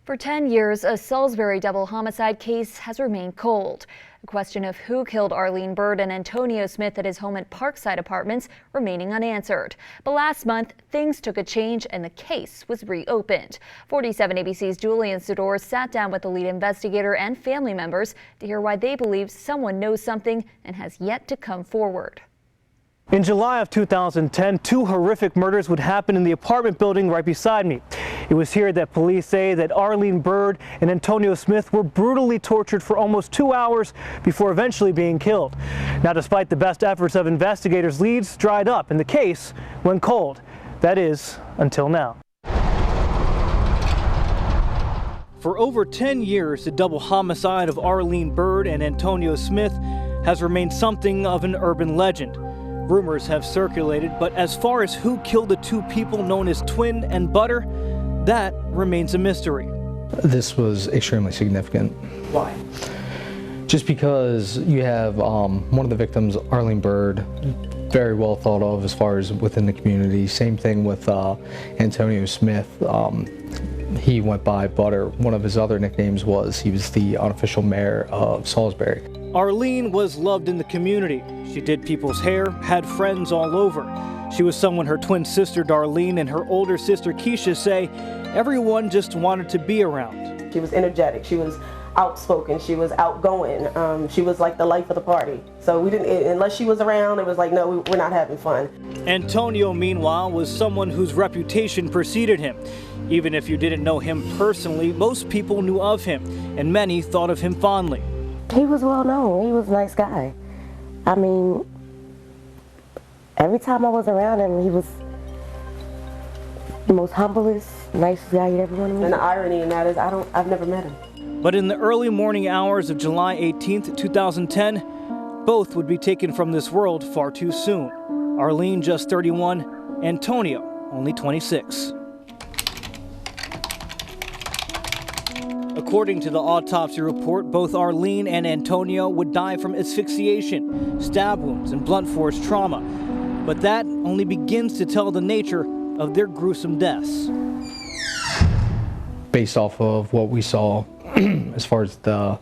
For 10 years, a Salisbury double homicide case has remained cold. The question of who killed Arlene Byrd and Antonio Smith at his home at Parkside Apartments remaining unanswered. But last month, things took a change and the case was reopened. 47 ABC's Julian Sador sat down with the lead investigator and family members to hear why they believe someone knows something and has yet to come forward. In July of 2010, two horrific murders would happen in the apartment building right beside me. It was here that police say that Arlene Byrd and Antonio Smith were brutally tortured for almost 2 hours before eventually being killed. Now, despite the best efforts of investigators, leads dried up and the case went cold. That is, until now. For over 10 years, the double homicide of Arlene Byrd and Antonio Smith has remained something of an urban legend. Rumors have circulated, but as far as who killed the two people known as Twin and Butter, that remains a mystery. This was extremely significant. Why? Just because you have one of the victims, Arlene Byrd, very well thought of as far as within the community. Same thing with Antonio Smith. He went by Butter. One of his other nicknames was he was the unofficial mayor of Salisbury. Arlene was loved in the community. She did people's hair, had friends all over. She was someone her twin sister Darlene and her older sister Keisha say everyone just wanted to be around. She was energetic, she was outspoken, she was outgoing, she was like the life of the party. So we didn't, unless she was around, it was like, no, we're not having fun. Antonio, meanwhile, was someone whose reputation preceded him. Even if you didn't know him personally, most people knew of him, and many thought of him fondly. He was well known. He was a nice guy. I mean, every time I was around him, he was the most humblest, nicest guy you'd ever want to meet. And the irony in that is I've never met him. But in the early morning hours of July 18th, 2010, both would be taken from this world far too soon. Arlene, just 31, Antonio, only 26. According to the autopsy report, both Arlene and Antonio would die from asphyxiation, stab wounds, and blunt force trauma. But that only begins to tell the nature of their gruesome deaths. Based off of what we saw, as far as the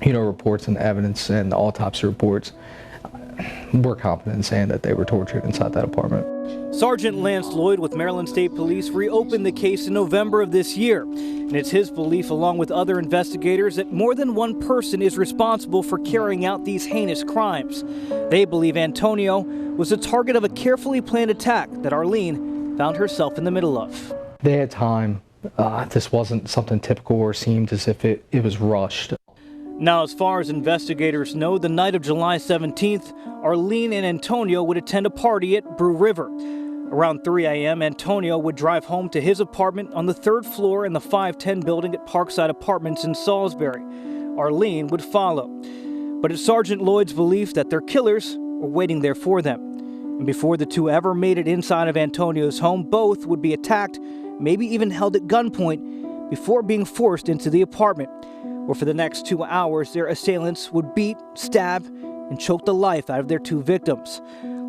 reports and the evidence and the autopsy reports, we're confident in saying that they were tortured inside that apartment. Sergeant Lance Lloyd with Maryland State Police reopened the case in November of this year. And it's his belief, along with other investigators, that more than one person is responsible for carrying out these heinous crimes. They believe Antonio was the target of a carefully planned attack that Arlene found herself in the middle of. They had time. This wasn't something typical or seemed as if it was rushed. Now, as far as investigators know, the night of July 17th, Arlene and Antonio would attend a party at Brew River. Around 3 a.m., Antonio would drive home to his apartment on the 3rd floor in the 510 building at Parkside Apartments in Salisbury. Arlene would follow. But it's Sergeant Lloyd's belief that their killers were waiting there for them. And before the two ever made it inside of Antonio's home, both would be attacked, maybe even held at gunpoint, before being forced into the apartment, where for the next 2 hours their assailants would beat, stab, and choke the life out of their two victims,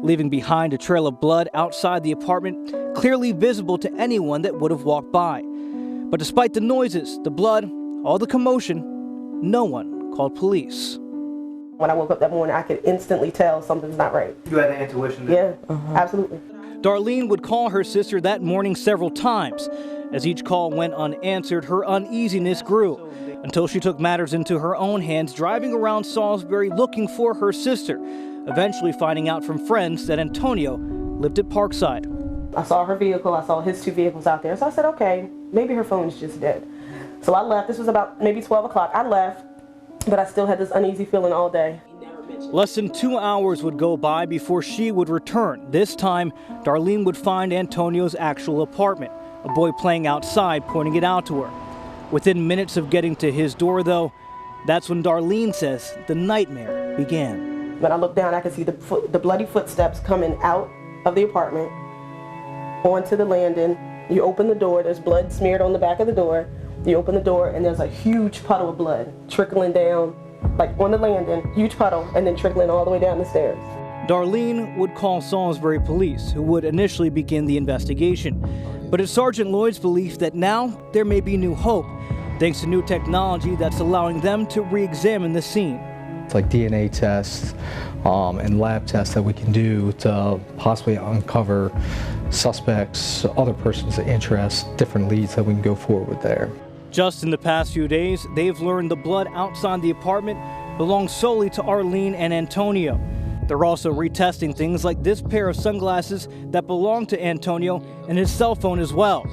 leaving behind a trail of blood outside the apartment, clearly visible to anyone that would have walked by. But despite the noises, the blood, all the commotion, no one called police. When I woke up that morning, I could instantly tell something's not right. You had an intuition? Yeah, absolutely. Darlene would call her sister that morning several times. As each call went unanswered, her uneasiness grew, until she took matters into her own hands, driving around Salisbury looking for her sister, eventually finding out from friends that Antonio lived at Parkside. I saw her vehicle, I saw his two vehicles out there, so I said, okay, maybe her phone's just dead. So I left. This was about maybe 12 o'clock. I left, but I still had this uneasy feeling all day. Less than 2 hours would go by before she would return. This time, Darlene would find Antonio's actual apartment, a boy playing outside, pointing it out to her. Within minutes of getting to his door, though, that's when Darlene says the nightmare began. When I looked down, I could see the bloody footsteps coming out of the apartment onto the landing. You open the door, there's blood smeared on the back of the door. You open the door, and there's a huge puddle of blood trickling down, like on the landing, huge puddle, and then trickling all the way down the stairs. Darlene would call Salisbury police, who would initially begin the investigation. But it's Sergeant Lloyd's belief that now there may be new hope, thanks to new technology that's allowing them to re-examine the scene. It's like DNA tests and lab tests that we can do to possibly uncover suspects, other persons of interest, different leads that we can go forward with there. Just in the past few days, they've learned the blood outside the apartment belongs solely to Arlene and Antonio. They're also retesting things like this pair of sunglasses that belong to Antonio and his cell phone as well.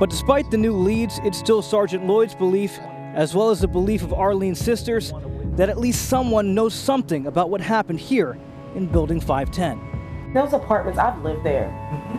But despite the new leads, it's still Sergeant Lloyd's belief, as well as the belief of Arlene's sisters, that at least someone knows something about what happened here in Building 510. Those apartments, I've lived there.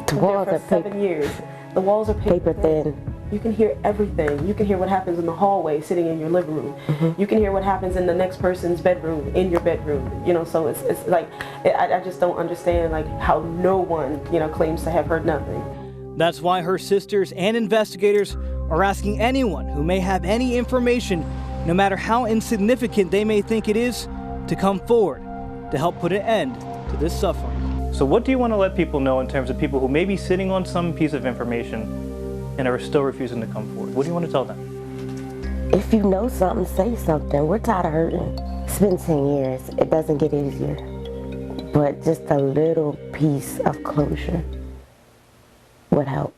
The Lived walls there are for 7 years. The walls are paper thin. You can hear everything. You can hear what happens in the hallway sitting in your living room. You can hear what happens in the next person's bedroom, in your bedroom. You know, so it's like, I just don't understand like how no one, claims to have heard nothing. That's why her sisters and investigators are asking anyone who may have any information, no matter how insignificant they may think it is, to come forward to help put an end to this suffering. So what do you want to let people know in terms of people who may be sitting on some piece of information and are still refusing to come forward? What do you want to tell them? If you know something, say something. We're tired of hurting. It's been 10 years. It doesn't get easier. But just a little piece of closure would help.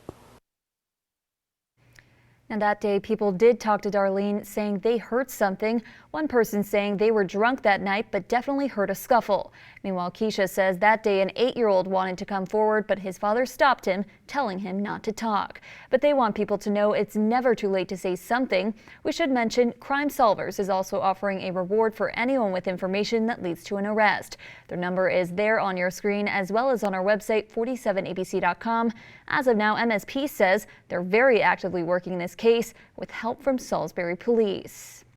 And that day, people did talk to Darlene, saying they heard something. One person saying they were drunk that night, but definitely heard a scuffle. Meanwhile, Keisha says that day an 8-year-old wanted to come forward, but his father stopped him, telling him not to talk. But they want people to know it's never too late to say something. We should mention Crime Solvers is also offering a reward for anyone with information that leads to an arrest. Their number is there on your screen, as well as on our website, 47abc.com. As of now, MSP says they're very actively working this case with help from Salisbury police.